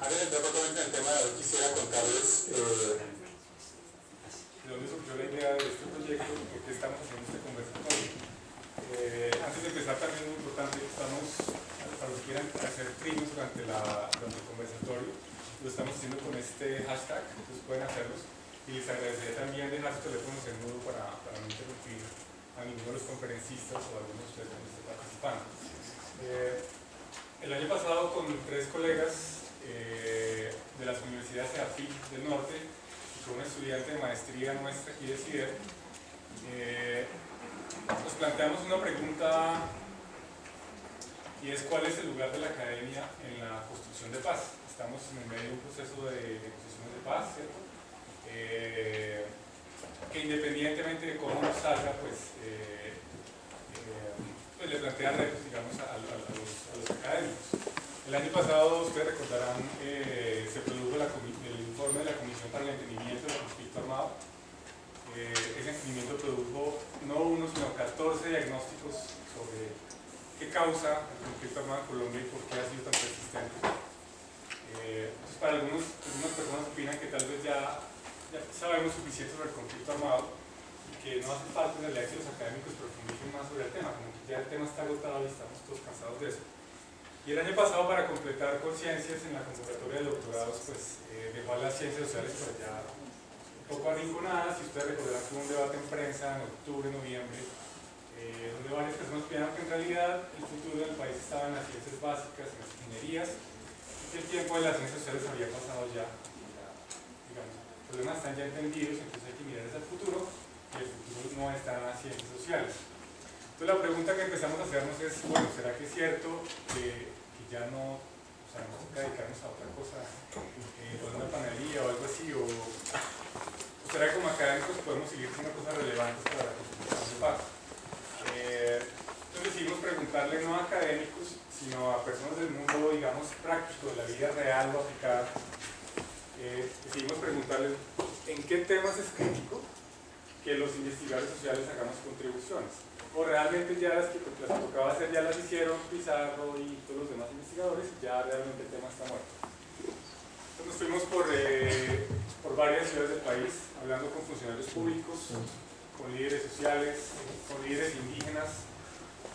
Antes de entrar propiamente en el tema, quisiera contarles de dónde surgió la idea de este proyecto, por qué estamos haciendo este conversatorio. Antes de empezar, también es muy importante que estamos, para los que quieran hacer trinos durante el conversatorio, lo estamos haciendo con este hashtag, entonces pueden hacerlos. Y les agradecería también dejar sus teléfonos en mudo para no interrumpir a ninguno de los conferencistas o a algunos de ustedes que estén participando. El año pasado, con 3 colegas de las universidades EAFIT del norte y con una estudiante de maestría nuestra aquí de CIDER, nos planteamos una pregunta, y es: ¿cuál es el lugar de la academia en la construcción de paz? Estamos en el medio de un proceso de negociaciones de paz, ¿cierto? Que independientemente de cómo nos salga, pues le plantea retos, digamos, a los académicos. El año pasado, ustedes recordarán, se produjo el informe de la Comisión para el Entendimiento del Conflicto Armado. Ese entendimiento produjo no uno, sino 14 diagnósticos sobre qué causa el conflicto armado en Colombia y por qué ha sido tan persistente. Entonces, para algunas personas opinan que tal vez ya sabemos suficiente sobre el conflicto armado y que no hace falta en realidad que los académicos profundicen más sobre el tema, como que ya el tema está agotado y estamos todos cansados de eso. Y el año pasado, para completar conciencias en la convocatoria de doctorados, pues dejó a las ciencias sociales por allá un poco arrinconadas. Y ustedes recordarán que hubo un debate en prensa en octubre, noviembre, donde varias personas opinaron que en realidad el futuro del país estaba en las ciencias básicas, en las ingenierías, y que el tiempo de las ciencias sociales había pasado ya, digamos, los problemas están ya entendidos, entonces hay que mirar hacia el futuro, y el futuro no está en las ciencias sociales. Entonces la pregunta que empezamos a hacernos es: bueno, ¿será que es cierto que ya no, o sea, nos toca dedicarnos a otra cosa, o a una panadería o algo así, o será que como académicos podemos seguir haciendo cosas relevantes para la construcción de paz? Entonces decidimos preguntarle no a académicos, sino a personas del mundo, digamos, práctico, de la vida real o aplicada. Decidimos preguntarles en qué temas es crítico que los investigadores sociales hagamos contribuciones, o realmente ya las que tocaba hacer ya las hicieron Pizarro y todos los demás investigadores, y ya realmente el tema está muerto. Entonces nos fuimos por varias ciudades del país, hablando con funcionarios públicos, con líderes sociales, con líderes indígenas,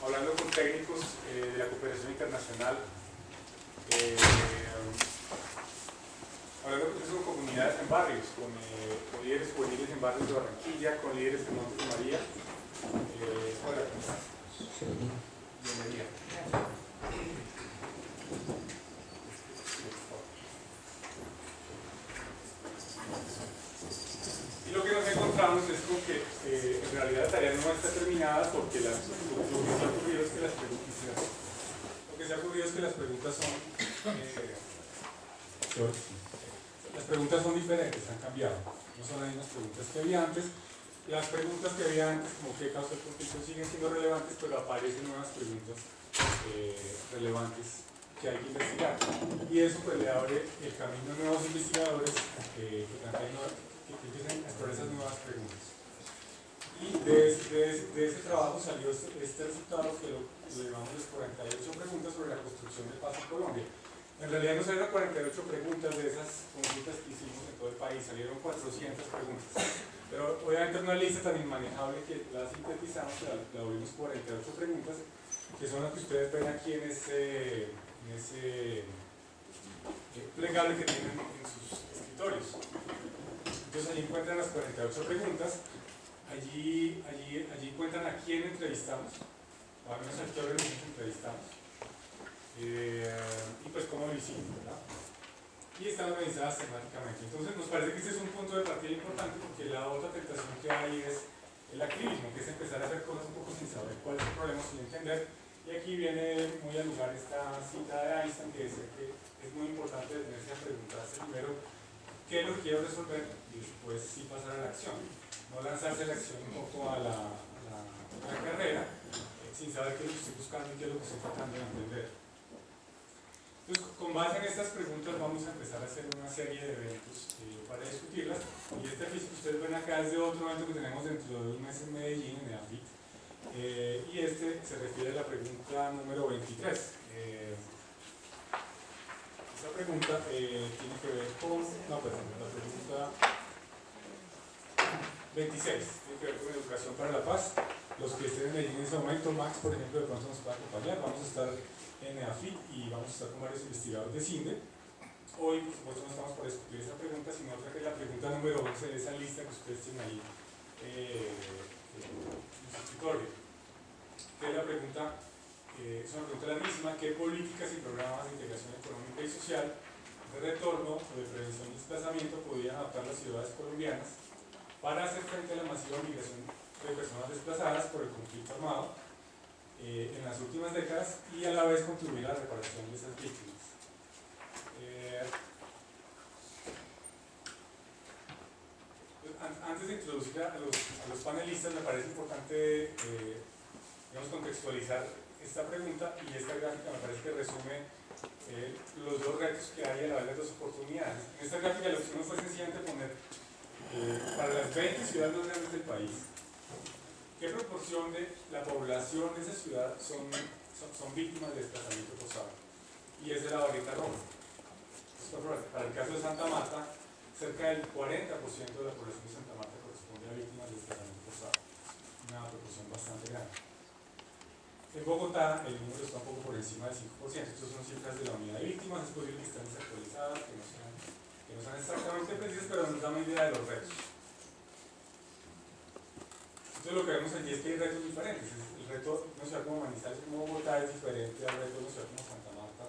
hablando con técnicos de la cooperación internacional, hablando con comunidades en barrios, con líderes juveniles en barrios de Barranquilla, con líderes en Montes de María. Hola, ¿cómo estás? Bienvenida. Y lo que nos encontramos es con que en realidad la tarea no está terminada, porque lo que se ha ocurrido es que las preguntas son las preguntas son diferentes, han cambiado. No son las mismas preguntas que había antes. Las preguntas que había antes, como qué causa el conflicto, siguen siendo relevantes, pero aparecen nuevas preguntas relevantes que hay que investigar. Y eso pues le abre el camino a nuevos investigadores que empiecen a explorar esas nuevas preguntas. Y de ese trabajo salió este resultado, que lo llamamos las 48 preguntas sobre la construcción de paz en Colombia. En realidad no salieron 48 preguntas de esas consultas que hicimos en todo el país, salieron 400 preguntas. Pero obviamente es una lista tan inmanejable que la sintetizamos, la volvimos 48 preguntas, que son las que ustedes ven aquí en ese plegable que tienen en sus escritorios. Entonces allí encuentran las 48 preguntas, allí encuentran a quién entrevistamos, o al menos a qué organismos entrevistamos, y pues cómo lo hicimos, ¿verdad? Y están organizadas temáticamente. Entonces nos parece que este es un punto de partida importante, porque la otra tentación que hay es el activismo, que es empezar a hacer cosas un poco sin saber cuál es el problema, sin entender. Y aquí viene muy al lugar esta cita de Einstein, que dice que es muy importante detenerse a preguntarse primero qué es lo que quiero resolver y después sí pasar a la acción. No lanzarse a la acción un poco a la carrera sin saber qué es lo que estoy buscando y qué es lo que estoy tratando de entender. Entonces, con base en estas preguntas vamos a empezar a hacer una serie de eventos para discutirlas. Y este afiche que ustedes ven acá es de otro evento que tenemos dentro de un mes en Medellín, en EAFIT. Y este se refiere a la pregunta número 23. Esta pregunta tiene que ver con, no, perdón, la pregunta 26, tiene que ver con educación para la paz. Los que estén en Medellín en ese momento, Max, por ejemplo, de pronto nos puede acompañar. Vamos a estar en EAFIT y vamos a estar con varios investigadores de CINDE. Hoy, por supuesto, no estamos para discutir esa pregunta, sino otra que es la pregunta número 11 de esa lista que ustedes tienen ahí en su escritorio. Que es la pregunta, es una pregunta la misma: ¿qué políticas y programas de integración económica y social, de retorno o de prevención y desplazamiento podrían adoptar las ciudades colombianas para hacer frente a la masiva migración de personas desplazadas por el conflicto armado en las últimas décadas y a la vez contribuir a la reparación de esas víctimas? Antes de introducir a los panelistas, me parece importante digamos, contextualizar esta pregunta, y esta gráfica me parece que resume los dos retos que hay a la vez, las dos oportunidades. En esta gráfica lo que hicimos fue sencillamente poner para las 20 ciudades más grandes del país qué proporción de la población de esa ciudad son víctimas de desplazamiento forzado, y esa es la varita roja. Para el caso de Santa Marta, cerca del 40% de la población de Santa Marta corresponde a víctimas de desplazamiento forzado, una proporción bastante grande. En Bogotá el número está un poco por encima del 5%. Estas son cifras de la unidad de víctimas, es posible que estén desactualizadas, que no sean exactamente precisas, pero nos da una idea de los retos. Entonces lo que vemos allí es que hay retos diferentes. El reto de una ciudad como Manizales, como Bogotá, es diferente al reto de una ciudad como Santa Marta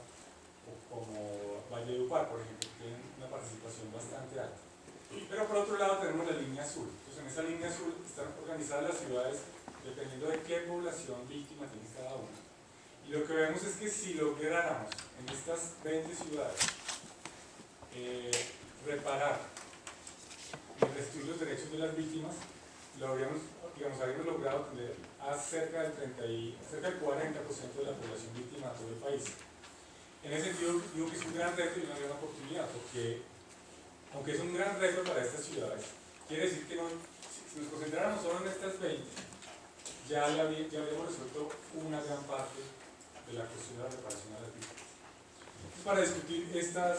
o como Valledupar, por ejemplo, que tienen una participación bastante alta. Pero por otro lado tenemos la línea azul. Entonces en esa línea azul están organizadas las ciudades dependiendo de qué población víctima tiene cada una. Y lo que vemos es que si lográramos en estas 20 ciudades reparar y restituir los derechos de las víctimas, lo habríamos logrado tener a cerca del 40% de la población víctima de todo el país. En ese sentido, digo que es un gran reto y una gran oportunidad, porque aunque es un gran reto para estas ciudades, quiere decir que si nos concentráramos solo en estas 20, ya habíamos resuelto una gran parte de la cuestión de la reparación a las víctimas. Entonces, para discutir esta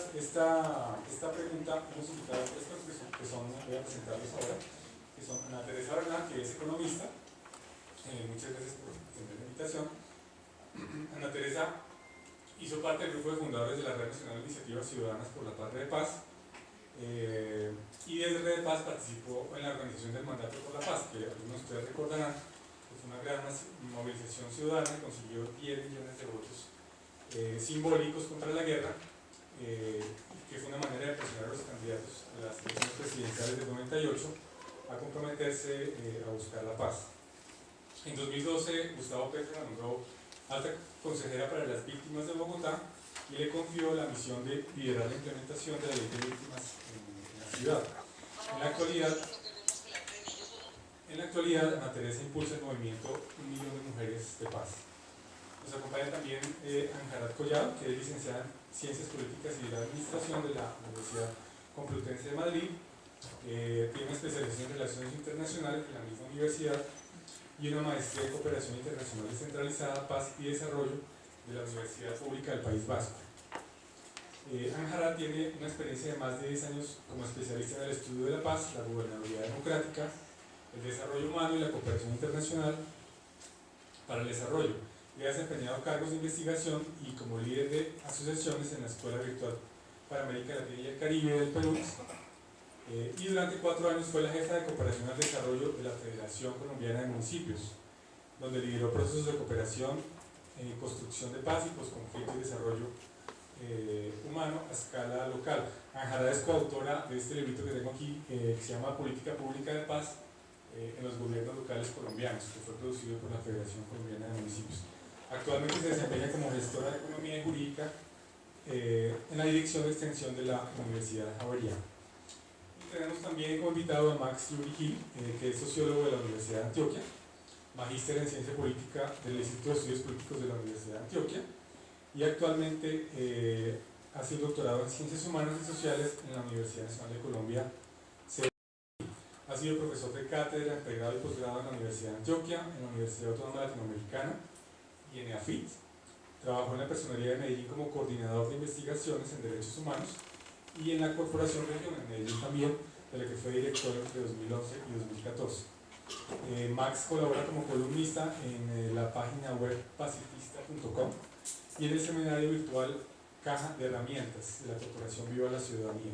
pregunta, hemos invitado a tres personas que son, voy a presentarles ahora, que son Ana Teresa Bernal, que es economista. Muchas gracias por atender la invitación. Ana Teresa hizo parte del grupo de fundadores de la Red Nacional de Iniciativas Ciudadanas por la Patria de Paz, y desde Red de Paz participó en la organización del Mandato por la Paz, que algunos de ustedes recordarán, que fue una gran movilización ciudadana que consiguió 10 millones de votos simbólicos contra la guerra, que fue una manera de presionar a los candidatos a las elecciones presidenciales del 98 a comprometerse a buscar la paz. En 2012, Gustavo Petro la nombró alta consejera para las víctimas de Bogotá y le confió la misión de liderar la implementación de la ley de víctimas en la ciudad. En la actualidad, Ana Teresa impulsa el movimiento 1 millón de mujeres de paz. Nos acompaña también Anjarat Collado, que es licenciada en Ciencias Políticas y de la Administración de la Universidad Complutense de Madrid. Tiene una especialización en Relaciones Internacionales en la misma universidad y una maestría en Cooperación Internacional Descentralizada, Paz y Desarrollo de la Universidad Pública del País Vasco. Anjarat tiene una experiencia de más de 10 años como especialista en el estudio de la paz, la gobernabilidad democrática, el desarrollo humano y la cooperación internacional para el desarrollo. Y ha desempeñado cargos de investigación y como líder de asociaciones en la Escuela Virtual para América Latina y el Caribe del Perú. Y durante 4 años fue la jefa de cooperación al desarrollo de la Federación Colombiana de Municipios, donde lideró procesos de cooperación, construcción de paz y posconflicto y desarrollo humano a escala local. Anjarat es coautora de este librito que tengo aquí, que se llama Política Pública de Paz en los gobiernos locales colombianos, que fue producido por la Federación Colombiana de Municipios. Actualmente se desempeña como gestora de Economía y Jurídica en la Dirección de Extensión de la Universidad Javeriana. Tenemos también como invitado a Max Yuri, que es sociólogo de la Universidad de Antioquia, magíster en Ciencia Política del Instituto de Estudios Políticos de la Universidad de Antioquia, y actualmente hace un doctorado en Ciencias Humanas y Sociales en la Universidad Nacional de Colombia. Ha sido profesor de cátedra en pregrado y posgrado en la Universidad de Antioquia, en la Universidad Autónoma Latinoamericana y en EAFIT. trabajó en la Personería de Medellín como coordinador de investigaciones en derechos humanos y en la Corporación Regional en Medellín también, de la que fue director entre 2011 y 2014. Max colabora como columnista en la página web pacifista.com y en el seminario virtual Caja de Herramientas de la Corporación Viva la Ciudadanía.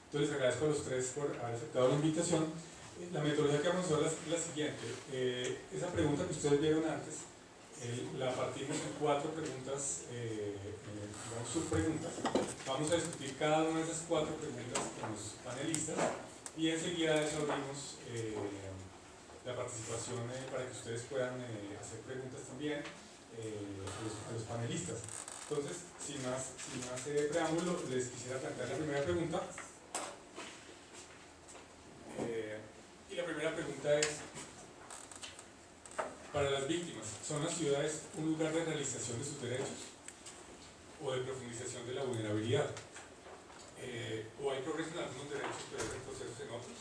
Entonces les agradezco a los tres por haber aceptado la invitación. La metodología que vamos a usar es la siguiente. Esa pregunta que ustedes vieron antes, la partimos en 4 preguntas, digamos subpreguntas. Vamos a discutir cada una de esas 4 preguntas con los panelistas y enseguida a eso abrimos la participación para que ustedes puedan hacer preguntas también a los panelistas. Entonces, sin más preámbulo, les quisiera plantear la primera pregunta. Y la primera pregunta es, para las víctimas, ¿son las ciudades un lugar de realización de sus derechos o de profundización de la vulnerabilidad? ¿O hay progreso en algunos derechos pero hay retrocesos en otros?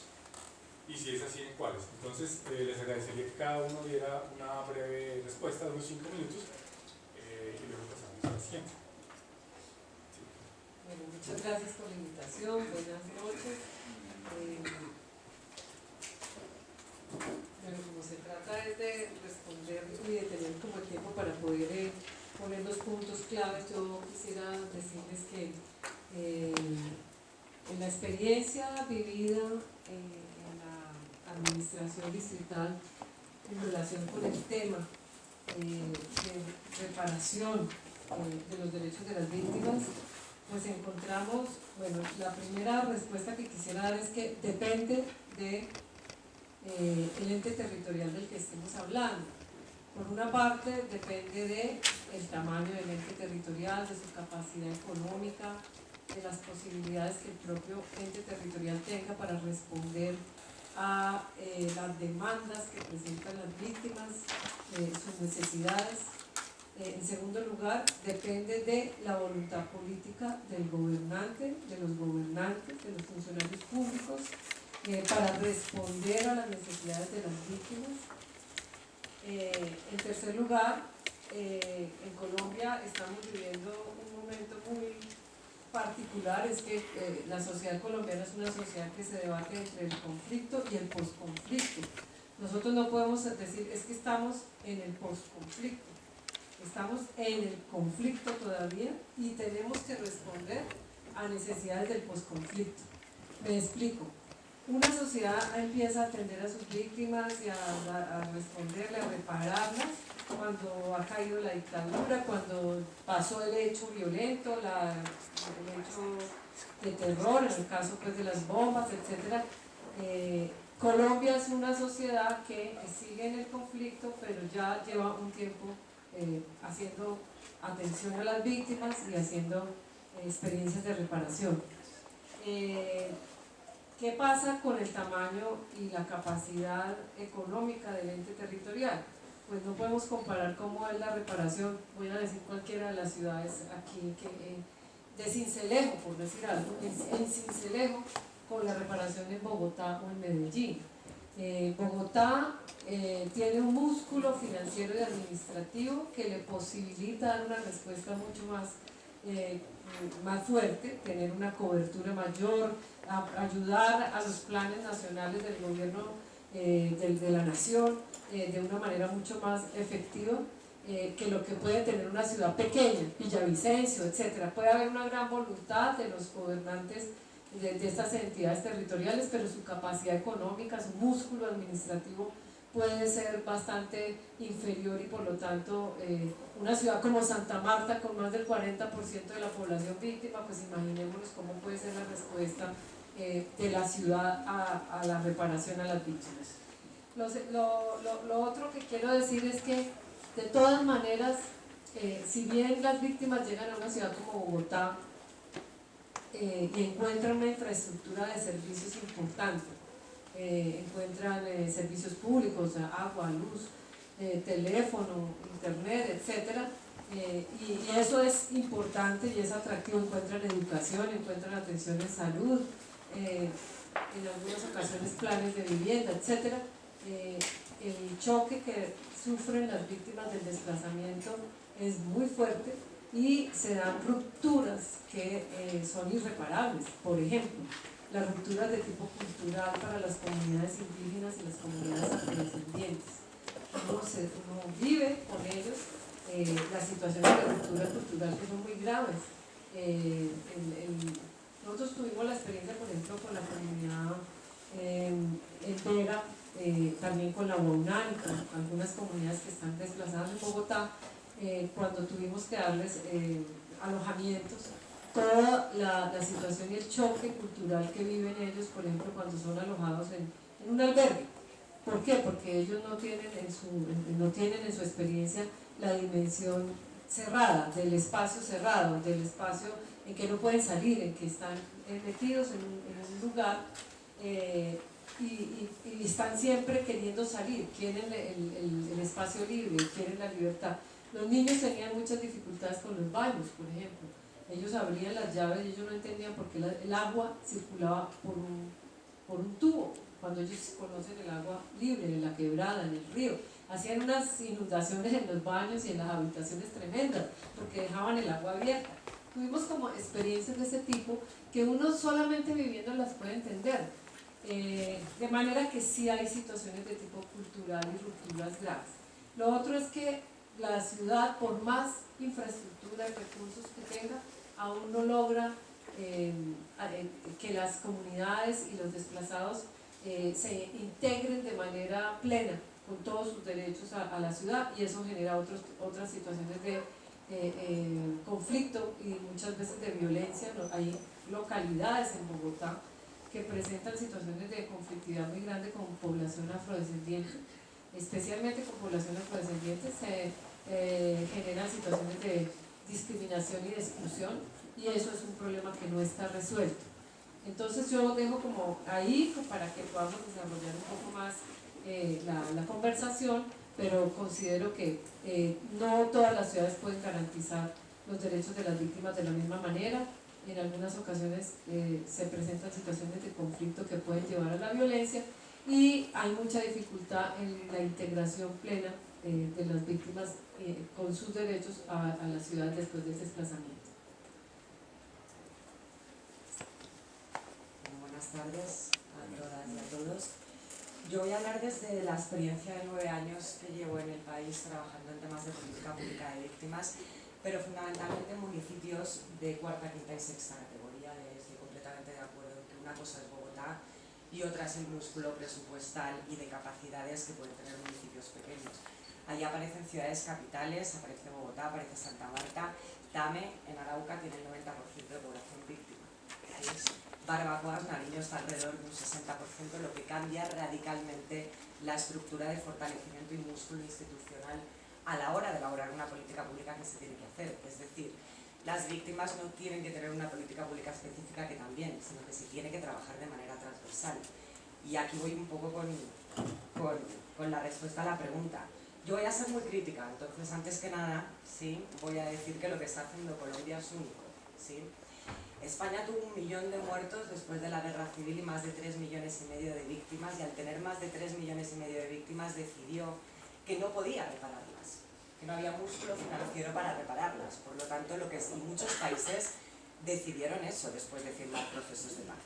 Y si es así, ¿en cuáles? Entonces, les agradecería que cada uno diera una breve respuesta de unos 5 minutos y luego pasamos a la siguiente. Sí. Bueno, muchas gracias por la invitación, buenas noches. Bueno, como se trata es de responder y de tener como el tiempo para poder poner los puntos claves, yo quisiera decirles que en la experiencia vivida en la administración distrital en relación con el tema de reparación de los derechos de las víctimas, pues encontramos, bueno, la primera respuesta que quisiera dar es que depende de el ente territorial del que estemos hablando. Por una parte depende del tamaño del ente territorial, de su capacidad económica, de las posibilidades que el propio ente territorial tenga para responder a las demandas que presentan las víctimas, sus necesidades. En segundo lugar, depende de la voluntad política del gobernante, de los gobernantes, de los funcionarios públicos, para responder a las necesidades de las víctimas. En tercer lugar, en Colombia estamos viviendo un momento muy particular, es que la sociedad colombiana es una sociedad que se debate entre el conflicto y el posconflicto. Nosotros no podemos decir, es que estamos en el posconflicto, estamos en el conflicto todavía y tenemos que responder a necesidades del posconflicto. Me explico. Una sociedad empieza a atender a sus víctimas y a responderle, a repararlas cuando ha caído la dictadura, cuando pasó el hecho violento, el hecho de terror, en el caso pues de las bombas, etc. Colombia es una sociedad que sigue en el conflicto, pero ya lleva un tiempo haciendo atención a las víctimas y haciendo experiencias de reparación. ¿Qué pasa con el tamaño y la capacidad económica del ente territorial? Pues no podemos comparar cómo es la reparación, voy a decir cualquiera de las ciudades aquí, de Sincelejo, por decir algo, en Sincelejo, con la reparación en Bogotá o en Medellín. Bogotá tiene un músculo financiero y administrativo que le posibilita dar una respuesta mucho más fuerte, tener una cobertura mayor, ayudar a los planes nacionales del gobierno de la nación de una manera mucho más efectiva que lo que puede tener una ciudad pequeña, Villavicencio, etc. Puede haber una gran voluntad de los gobernantes de estas entidades territoriales, pero su capacidad económica, su músculo administrativo puede ser bastante inferior y por lo tanto una ciudad como Santa Marta con más del 40% de la población víctima, pues imaginémonos cómo puede ser la respuesta de la ciudad a la reparación a las víctimas. Lo otro que quiero decir es que de todas maneras, si bien las víctimas llegan a una ciudad como Bogotá y encuentran una infraestructura de servicios importante, encuentran servicios públicos, agua, luz, teléfono, internet, etc. Y eso es importante y es atractivo, encuentran educación, encuentran atención en salud, en algunas ocasiones planes de vivienda, etc. el choque que sufren las víctimas del desplazamiento es muy fuerte y se dan rupturas que son irreparables. Por ejemplo, las rupturas de tipo cultural para las comunidades indígenas y las comunidades afrodescendientes. Uno vive con ellos las situaciones de ruptura cultural que son muy graves. Nosotros tuvimos la experiencia, por ejemplo, con la comunidad en Vega, también con la Huaunal y con algunas comunidades que están desplazadas en Bogotá, cuando tuvimos que darles alojamientos, toda la situación y el choque cultural que viven ellos, por ejemplo, cuando son alojados en un albergue. ¿Por qué? Porque ellos no tienen en su experiencia la dimensión cerrada, del espacio cerrado, del espacio en que no pueden salir, en que están metidos en un lugar y están siempre queriendo salir, quieren el espacio libre, quieren la libertad. Los niños tenían muchas dificultades con los baños, por ejemplo. Ellos abrían las llaves y ellos no entendían por qué el agua circulaba por un tubo, cuando ellos conocen el agua libre, en la quebrada, en el río. Hacían unas inundaciones en los baños y en las habitaciones tremendas, porque dejaban el agua abierta. Tuvimos como experiencias de ese tipo que uno solamente viviendo las puede entender. De manera que sí hay situaciones de tipo cultural y rupturas graves. Lo otro es que la ciudad, por más infraestructura y recursos que tenga, aún no logra que las comunidades y los desplazados se integren de manera plena con todos sus derechos a la ciudad, y eso genera otras situaciones de conflicto y muchas veces de violencia. Hay localidades en Bogotá que presentan situaciones de conflictividad muy grande con población afrodescendiente, especialmente con población afrodescendiente se generan situaciones de discriminación y de exclusión, y eso es un problema que no está resuelto. Entonces yo dejo como ahí para que podamos desarrollar un poco más la conversación, pero considero que no todas las ciudades pueden garantizar los derechos de las víctimas de la misma manera. En algunas ocasiones se presentan situaciones de conflicto que pueden llevar a la violencia, y hay mucha dificultad en la integración plena de las víctimas con sus derechos a la ciudad después del desplazamiento. Buenas tardes a todas y a todos. Yo voy a hablar desde la experiencia de 9 años que llevo en el país trabajando en temas de política pública de víctimas, pero fundamentalmente en municipios de cuarta, quinta y sexta categoría. Estoy completamente de acuerdo en que una cosa es Bogotá y otra es el músculo presupuestal y de capacidades que pueden tener municipios pequeños. Allí aparecen ciudades capitales, aparece Bogotá, aparece Santa Marta. Tame, en Arauca, tiene el 90% de población víctima. Barbacoas, Nariño está alrededor de un 60%, lo que cambia radicalmente la estructura de fortalecimiento y músculo institucional a la hora de elaborar una política pública que se tiene que hacer. Es decir, las víctimas no tienen que tener una política pública específica que también, sino que se tiene que trabajar de manera transversal. Y aquí voy un poco con la respuesta a la pregunta. Yo voy a ser muy crítica, entonces antes que nada, ¿sí?, voy a decir que lo que está haciendo Colombia es único, ¿sí? España tuvo 1 millón de muertos después de la guerra civil y más de 3,5 millones de víctimas, y al tener más de 3,5 millones de víctimas decidió que no podía repararlas, que no había músculo financiero para repararlas. Por lo tanto, y muchos países decidieron eso después de firmar procesos de paz.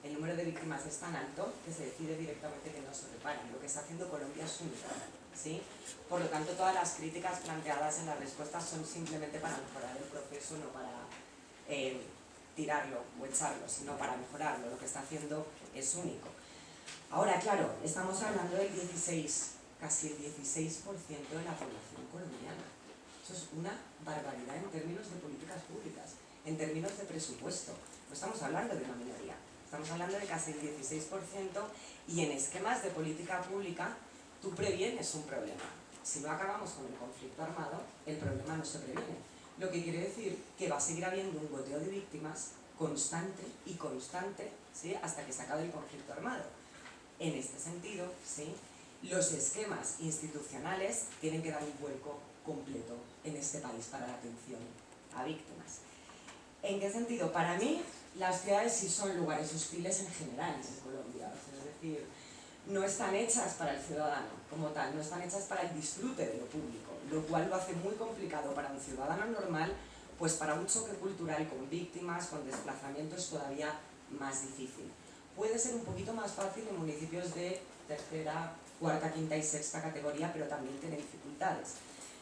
El número de víctimas es tan alto que se decide directamente que no se reparen. Lo que está haciendo Colombia es único, ¿sí? Por lo tanto, todas las críticas planteadas en la respuesta son simplemente para mejorar el proceso, no para tirarlo o echarlo, sino para mejorarlo. Lo que está haciendo es único. Ahora, claro, estamos hablando del 16, casi el 16% de la población colombiana. Eso es una barbaridad en términos de políticas públicas, en términos de presupuesto. No estamos hablando de una minoría, estamos hablando de casi el 16%, y en esquemas de política pública tú previenes un problema. Si no acabamos con el conflicto armado, el problema no se previene. Lo que quiere decir que va a seguir habiendo un goteo de víctimas constante y constante, ¿sí?, hasta que se acabe el conflicto armado. En este sentido, ¿sí?, los esquemas institucionales tienen que dar un vuelco completo en este país para la atención a víctimas. ¿En qué sentido? Para mí, las ciudades sí son lugares hostiles en general en Colombia. Es decir, no están hechas para el ciudadano como tal, no están hechas para el disfrute de lo público, lo cual lo hace muy complicado para un ciudadano normal, pues para un choque cultural con víctimas, con desplazamiento es todavía más difícil. Puede ser un poquito más fácil en municipios de tercera, cuarta, quinta y sexta categoría, pero también tiene dificultades.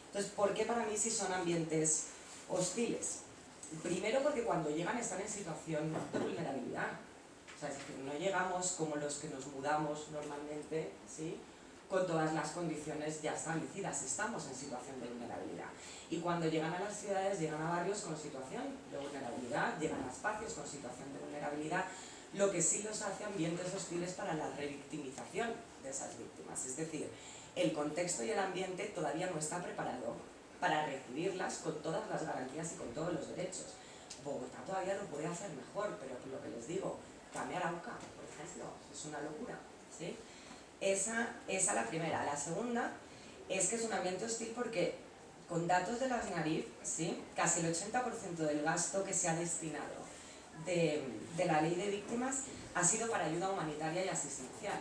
Entonces, ¿por qué para mí sí son ambientes hostiles? Primero porque cuando llegan están en situación de vulnerabilidad. O sea, es decir, no llegamos como los que nos mudamos normalmente, ¿sí?, con todas las condiciones ya establecidas, estamos en situación de vulnerabilidad. Y cuando llegan a las ciudades, llegan a barrios con situación de vulnerabilidad, llegan a espacios con situación de vulnerabilidad, lo que sí los hace ambientes hostiles para la revictimización de esas víctimas. Es decir, el contexto y el ambiente todavía no está preparado para recibirlas con todas las garantías y con todos los derechos. Bogotá todavía lo puede hacer mejor, pero lo que les digo, cambia Arauca, por ejemplo, es una locura, ¿sí? Esa la primera. La segunda es que es un ambiente hostil porque con datos de la SNARIF, ¿sí?, casi el 80% del gasto que se ha destinado de la ley de víctimas ha sido para ayuda humanitaria y asistencial.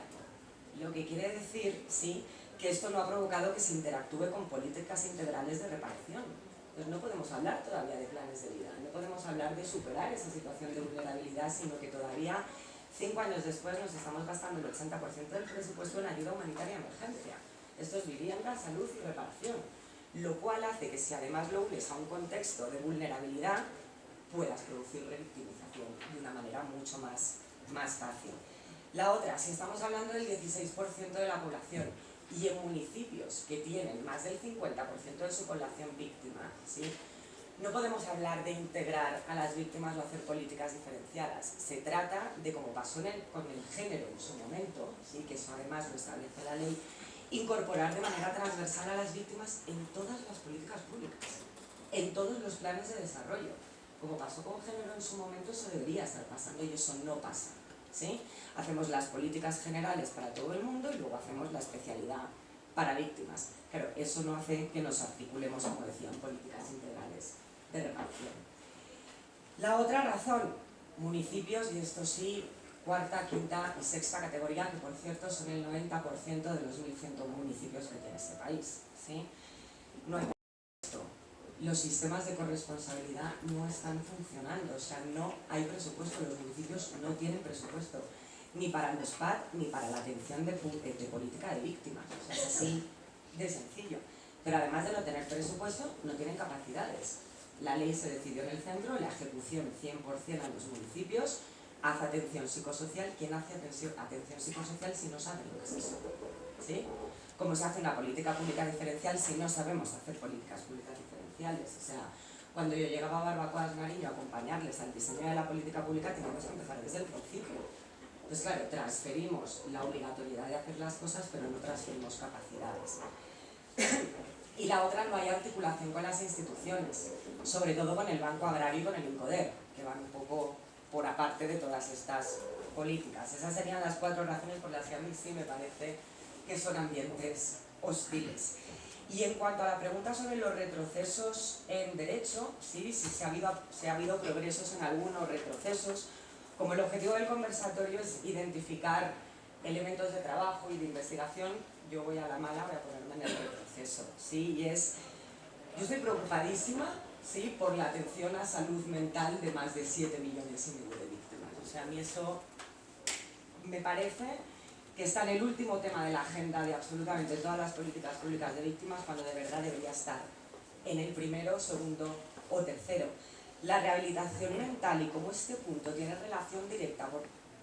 Lo que quiere decir, sí, que esto no ha provocado que se interactúe con políticas integrales de reparación. Entonces no podemos hablar todavía de planes de vida, no podemos hablar de superar esa situación de vulnerabilidad, sino que todavía 5 años después nos estamos gastando el 80% del presupuesto en ayuda humanitaria de emergencia. Esto es vivienda, salud y reparación, lo cual hace que si además lo unes a un contexto de vulnerabilidad, puedas producir revictimización de una manera mucho más fácil. La otra, si estamos hablando del 16% de la población y en municipios que tienen más del 50% de su población víctima, ¿sí?, no podemos hablar de integrar a las víctimas o hacer políticas diferenciadas. Se trata de, como pasó con el género en su momento, ¿sí?, que eso además lo establece la ley, incorporar de manera transversal a las víctimas en todas las políticas públicas, en todos los planes de desarrollo. Como pasó con género en su momento, eso debería estar pasando y eso no pasa, ¿sí? Hacemos las políticas generales para todo el mundo y luego hacemos la especialidad para víctimas. Claro, eso no hace que nos articulemos, como decía, en políticas integrales de reparación. La otra razón, municipios, y esto sí, cuarta, quinta y sexta categoría, que por cierto son el 90% de los 1.100 municipios que tiene este país, ¿sí? No hay presupuesto. Los sistemas de corresponsabilidad no están funcionando, o sea, no hay presupuesto, los municipios no tienen presupuesto, ni para los PAD, ni para la atención de política de víctimas, o sea, es así de sencillo. Pero además de no tener presupuesto, no tienen capacidades. La ley se decidió en el centro, la ejecución 100% a los municipios, hace atención psicosocial. ¿Quién hace atención psicosocial si no sabe lo que es eso? ¿Sí? ¿Cómo se hace una política pública diferencial si no sabemos hacer políticas públicas diferenciales? O sea, cuando yo llegaba a Barbacoas Nariño a acompañarles al diseño de la política pública, teníamos que empezar desde el principio. Pues claro, transferimos la obligatoriedad de hacer las cosas, pero no transferimos capacidades. Y la otra, no hay articulación con las instituciones, sobre todo con el Banco Agrario y con el INCODER, que van un poco por aparte de todas estas políticas. Esas serían las 4 razones por las que a mí sí me parece que son ambientes hostiles. Y en cuanto a la pregunta sobre los retrocesos en derecho, sí se ha habido progresos en algunos retrocesos. Como el objetivo del conversatorio es identificar elementos de trabajo y de investigación, yo voy a la mala, voy a ponerme en el retroceso, ¿sí? Y yo estoy preocupadísima, ¿sí?, por la atención a salud mental de más de 7,5 millones de víctimas. O sea, a mí eso me parece que está en el último tema de la agenda de absolutamente todas las políticas públicas de víctimas, cuando de verdad debería estar en el primero, segundo o tercero. La rehabilitación mental y cómo este punto tiene relación directa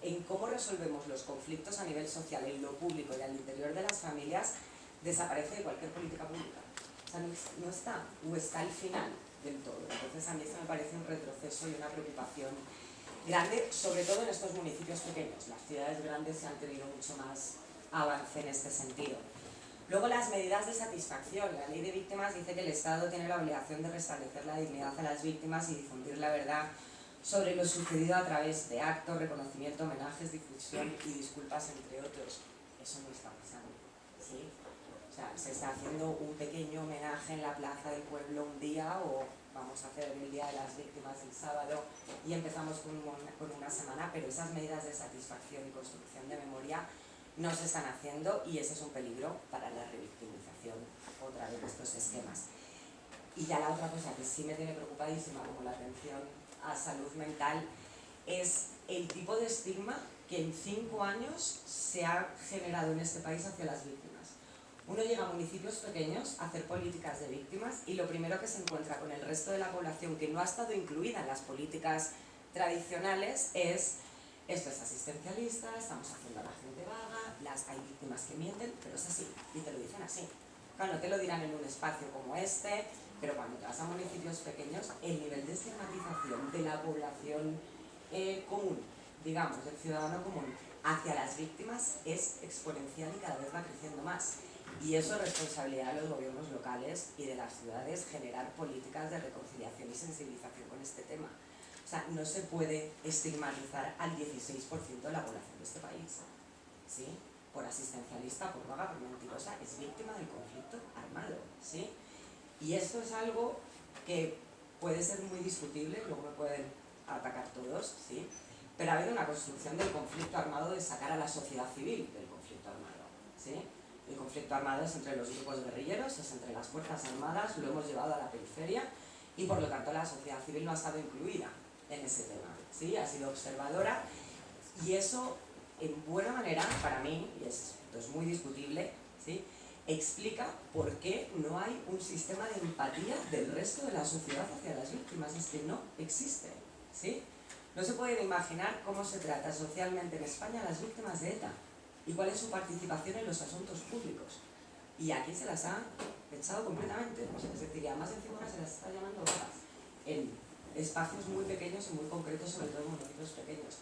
en cómo resolvemos los conflictos a nivel social, en lo público y al interior de las familias, desaparece de cualquier política pública. O sea, no está, o está al final del todo. Entonces a mí eso me parece un retroceso y una preocupación grande, sobre todo en estos municipios pequeños. Las ciudades grandes se han tenido mucho más avance en este sentido. Luego, las medidas de satisfacción. La ley de víctimas dice que el Estado tiene la obligación de restablecer la dignidad a las víctimas y difundir la verdad sobre lo sucedido a través de actos, reconocimiento, homenajes, difusión y disculpas, entre otros. Eso no está pasando, ¿sí? O sea, se está haciendo un pequeño homenaje en la plaza del pueblo un día, o vamos a hacer el Día de las Víctimas el sábado y empezamos con una semana, pero esas medidas de satisfacción y construcción de memoria no se están haciendo y ese es un peligro para la revictimización otra vez de estos esquemas. Y ya la otra cosa que sí me tiene preocupadísima, como la atención a salud mental, es el tipo de estigma que en 5 años se ha generado en este país hacia las víctimas. Uno llega a municipios pequeños a hacer políticas de víctimas y lo primero que se encuentra con el resto de la población que no ha estado incluida en las políticas tradicionales es: esto es asistencialista, estamos haciendo a la gente vaga, hay víctimas que mienten, pero es así, y te lo dicen así. Claro, no te lo dirán en un espacio como este, pero cuando te vas a municipios pequeños, el nivel de estigmatización de la población común, digamos, del ciudadano común, hacia las víctimas es exponencial y cada vez va creciendo más. Y eso es responsabilidad de los gobiernos locales y de las ciudades generar políticas de reconciliación y sensibilización con este tema. O sea, no se puede estigmatizar al 16% de la población de este país, ¿sí? Por asistencialista, por vaga, por mentirosa, es víctima del conflicto armado, ¿sí? Y esto es algo que puede ser muy discutible, luego me pueden atacar todos, ¿sí? Pero ha habido una construcción del conflicto armado de sacar a la sociedad civil del conflicto armado, ¿sí? El conflicto armado es entre los grupos guerrilleros, es entre las fuerzas armadas, lo hemos llevado a la periferia y por lo tanto la sociedad civil no ha estado incluida en ese tema, ¿sí? Ha sido observadora y eso, en buena manera, para mí, y esto es muy discutible, ¿sí?, explica por qué no hay un sistema de empatía del resto de la sociedad hacia las víctimas. Es que no existe, ¿sí? No se pueden imaginar cómo se trata socialmente en España a las víctimas de ETA y cuál es su participación en los asuntos públicos. Y aquí se las ha echado completamente, o sea, es decir, además encima se las está llamando vagas en espacios muy pequeños y muy concretos, sobre todo en municipios pequeños.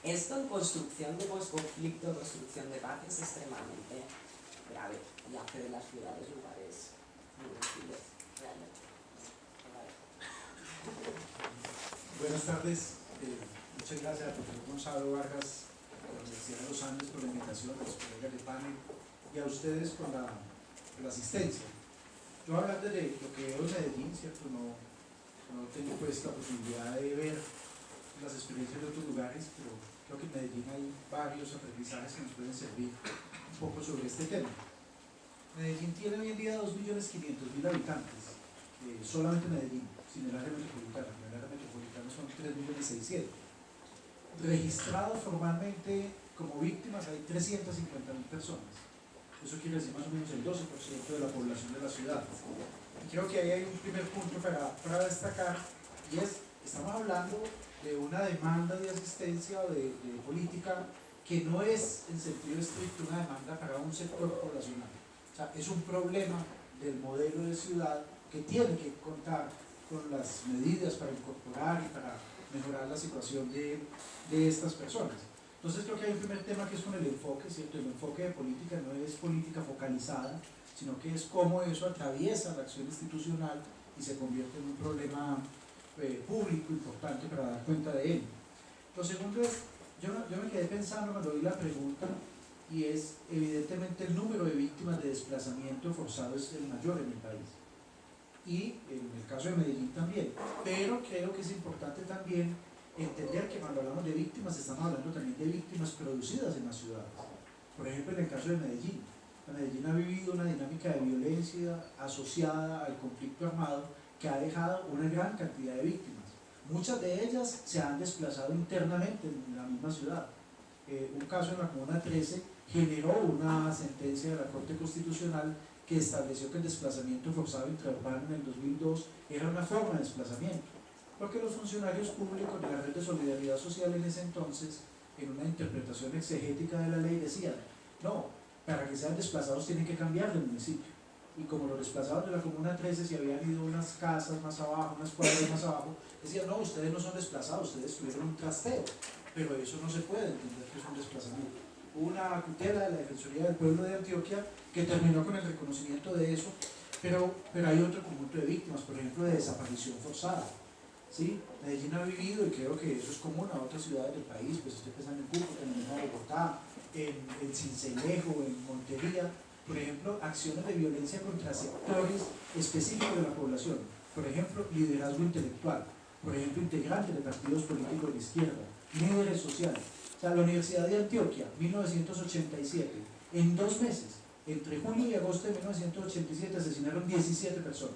Esto en construcción de posconflicto, construcción de paz, es extremadamente grave y hace de las ciudades lugares muy hostiles, realmente. Buenas tardes, muchas gracias al profesor Gonzalo Vargas de la Universidad de los Andes por la invitación, a los colegas de panel y a ustedes por la asistencia. Yo voy a hablar de lo que veo en Medellín, ¿cierto? No tengo pues la posibilidad de ver las experiencias de otros lugares, pero creo que en Medellín hay varios aprendizajes que nos pueden servir un poco sobre este tema. Medellín tiene hoy en día 2.500.000 habitantes, solamente Medellín, sin el área metropolitana. En el área metropolitana son 3.600.000. Registrados formalmente como víctimas hay 350.000 personas. Eso quiere decir más o menos el 12% de la población de la ciudad. Y creo que ahí hay un primer punto para destacar, y es, estamos hablando de una demanda de asistencia o de política que no es en sentido estricto una demanda para un sector poblacional. O sea, es un problema del modelo de ciudad que tiene que contar con las medidas para incorporar y para mejorar la situación de estas personas. Entonces creo que hay un primer tema que es con el enfoque, ¿cierto? El enfoque de política no es política focalizada, sino que es cómo eso atraviesa la acción institucional y se convierte en un problema público importante para dar cuenta de él. Lo segundo es, yo me quedé pensando cuando oí la pregunta, y es, evidentemente el número de víctimas de desplazamiento forzado es el mayor en el país, y en el caso de Medellín también, pero creo que es importante también entender que cuando hablamos de víctimas estamos hablando también de víctimas producidas en las ciudades. Por ejemplo, en el caso de Medellín ha vivido una dinámica de violencia asociada al conflicto armado que ha dejado una gran cantidad de víctimas. Muchas de ellas se han desplazado internamente en la misma ciudad. Un caso en la Comuna 13 generó una sentencia de la Corte Constitucional que estableció que el desplazamiento forzado intraurbano en el 2002 era una forma de desplazamiento, porque los funcionarios públicos de la Red de Solidaridad Social en ese entonces, en una interpretación exegética de la ley, decían: no, para que sean desplazados tienen que cambiar de municipio. Y como los desplazados de la Comuna 13 se habían ido unas casas más abajo, unas cuadras más abajo, decían: no, ustedes no son desplazados, ustedes tuvieron un trasteo. Pero eso no se puede entender que es un desplazamiento. Hubo una tutela de la Defensoría del Pueblo de Antioquia que terminó con el reconocimiento de eso, pero hay otro conjunto de víctimas, por ejemplo, de desaparición forzada. ¿Sí? Medellín ha vivido, y creo que eso es común a otras ciudades del país, pues estoy pensando en Cúcuta, en Bogotá, en Sincelejo, en Montería, por ejemplo, acciones de violencia contra sectores específicos de la población, por ejemplo, liderazgo intelectual, por ejemplo, integrantes de partidos políticos de izquierda, líderes sociales. O sea, la Universidad de Antioquia, 1987, en 2 meses, entre julio y agosto de 1987, asesinaron 17 personas.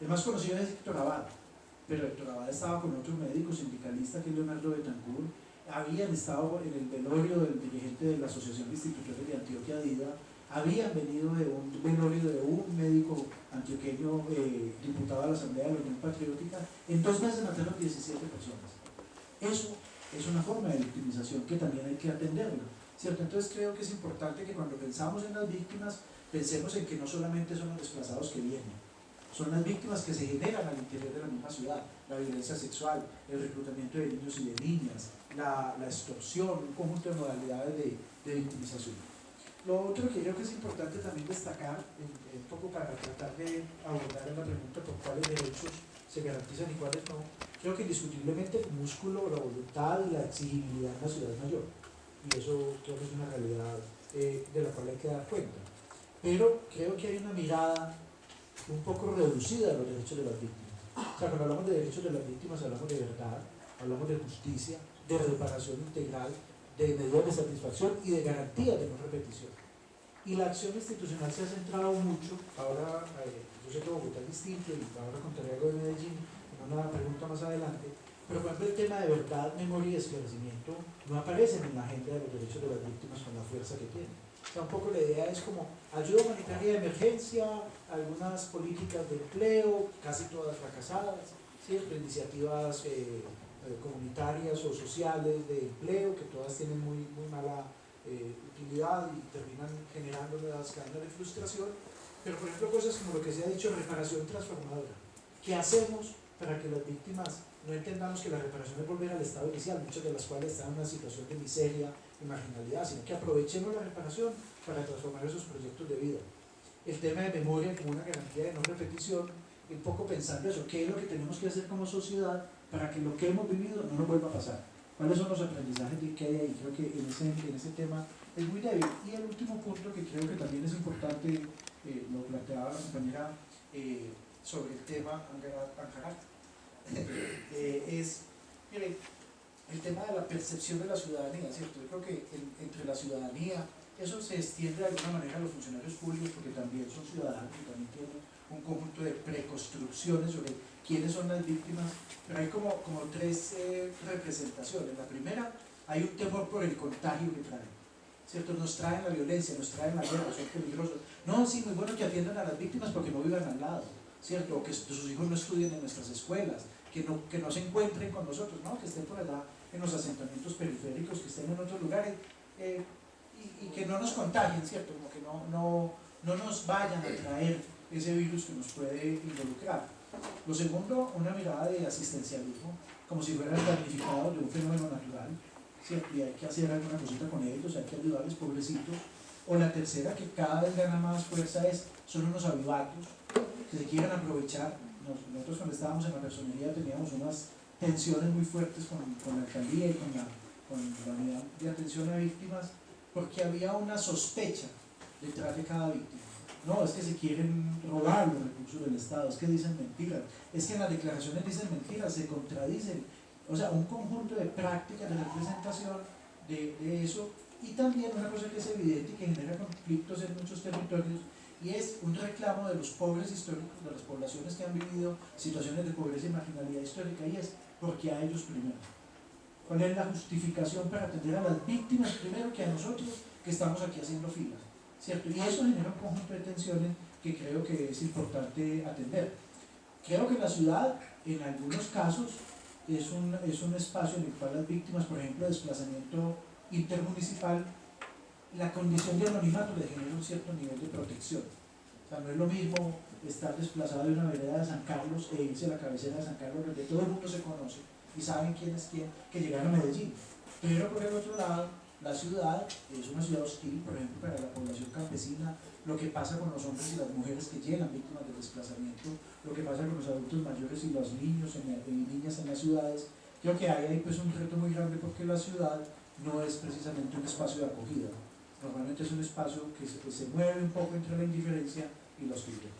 El más conocido es Héctor Abad, pero Héctor Abad estaba con otro médico sindicalista que es Leonardo Betancourt. Habían estado en el velorio del dirigente de la Asociación de Institutores de Antioquia, DIDA, habían venido de un velorio de un médico antioqueño diputado a la Asamblea de la Unión Patriótica. En 2 meses mataron 17 personas. Eso es una forma de victimización que también hay que atenderla, ¿cierto? Entonces creo que es importante que cuando pensamos en las víctimas, pensemos en que no solamente son los desplazados que vienen, son las víctimas que se generan al interior de la misma ciudad, la violencia sexual, el reclutamiento de niños y de niñas, la extorsión, un conjunto de modalidades de victimización. Lo otro que creo que es importante también destacar, un poco para tratar de abordar la pregunta por cuáles derechos se garantizan y cuáles no, creo que indiscutiblemente el músculo, la voluntad y la exigibilidad en la ciudad es mayor, y eso creo que es una realidad de la cual hay que dar cuenta. Pero creo que hay una mirada un poco reducida de los derechos de las víctimas. O sea, cuando hablamos de derechos de las víctimas hablamos de verdad, hablamos de justicia, de reparación integral, de medidas de satisfacción y de garantías de no repetición. Y la acción institucional se ha centrado mucho, ahora yo sé que Bogotá es distinto y ahora contaré algo de Medellín, en una pregunta más adelante, pero por ejemplo el tema de verdad, memoria y esclarecimiento no aparecen en la agenda de los derechos de las víctimas con la fuerza que tienen. O sea, un poco la idea es como ayuda humanitaria de emergencia, algunas políticas de empleo, casi todas fracasadas, ¿cierto? Iniciativas comunitarias o sociales de empleo, que todas tienen muy mala utilidad y terminan generando las cadenas de frustración. Pero por ejemplo cosas como lo que se ha dicho, reparación transformadora. ¿Qué hacemos para que las víctimas no entendamos que la reparación es volver al estado inicial, muchas de las cuales están en una situación de miseria y marginalidad, sino que aprovechemos la reparación para transformar esos proyectos de vida? El tema de memoria como una garantía de no repetición, un poco pensando eso, ¿qué es lo que tenemos que hacer como sociedad para que lo que hemos vivido no nos vuelva a pasar? ¿Cuáles son los aprendizajes que hay ahí? Creo que en ese tema es muy débil. Y el último punto que creo que también es importante, lo planteaba la compañera sobre el tema Ancarat, es, mire, el tema de la percepción de la ciudadanía, ¿cierto? Yo creo que entre la ciudadanía, eso se extiende de alguna manera a los funcionarios públicos porque también son ciudadanos y también tienen un conjunto de preconstrucciones sobre quiénes son las víctimas, pero hay como 3 representaciones. La primera, hay un temor por el contagio que traen, ¿cierto? Nos traen la violencia, nos traen la guerra, son peligrosos. No, sí, muy bueno que atiendan a las víctimas porque no vivan al lado, ¿cierto? O que sus hijos no estudien en nuestras escuelas, que no se encuentren con nosotros, ¿no? Que estén por allá en los asentamientos periféricos, que estén en otros lugares, y que no nos contagien, ¿cierto? Como que no nos vayan a traer ese virus que nos puede involucrar. Lo segundo, una mirada de asistencialismo, como si fueran damnificados de un fenómeno natural, ¿cierto? Y hay que hacer alguna cosita con ellos, hay que ayudarles, pobrecitos. O la tercera, que cada vez gana más fuerza, son unos avivatos que se quieren aprovechar. Nosotros cuando estábamos en la personería teníamos unas tensiones muy fuertes con la alcaldía y con la unidad de atención a víctimas, porque había una sospecha detrás de cada víctima. No, es que se quieren robar los recursos del Estado, es que dicen mentiras, es que en las declaraciones dicen mentiras, se contradicen. O sea, un conjunto de prácticas de representación de eso, y también una cosa que es evidente y que genera conflictos en muchos territorios, y es un reclamo de los pobres históricos, de las poblaciones que han vivido situaciones de pobreza y marginalidad histórica, y es porque a ellos primero. ¿Cuál es la justificación para atender a las víctimas primero que a nosotros que estamos aquí haciendo filas? ¿Cierto? Y eso genera un conjunto de tensiones que creo que es importante atender. Creo que la ciudad, en algunos casos, es un espacio en el cual las víctimas, por ejemplo, de desplazamiento intermunicipal, la condición de anonimato le genera un cierto nivel de protección. O sea, no es lo mismo estar desplazado de una vereda de San Carlos e irse a la cabecera de San Carlos, donde todo el mundo se conoce y saben quién es quién, que llegar a Medellín. Pero por el otro lado, la ciudad es una ciudad hostil, por ejemplo, para la población campesina, lo que pasa con los hombres y las mujeres que llegan víctimas del desplazamiento, lo que pasa con los adultos mayores y los niños y niñas en las ciudades. Creo que hay ahí pues un reto muy grande porque la ciudad no es precisamente un espacio de acogida. Normalmente es un espacio que se mueve un poco entre la indiferencia y la hostilidad.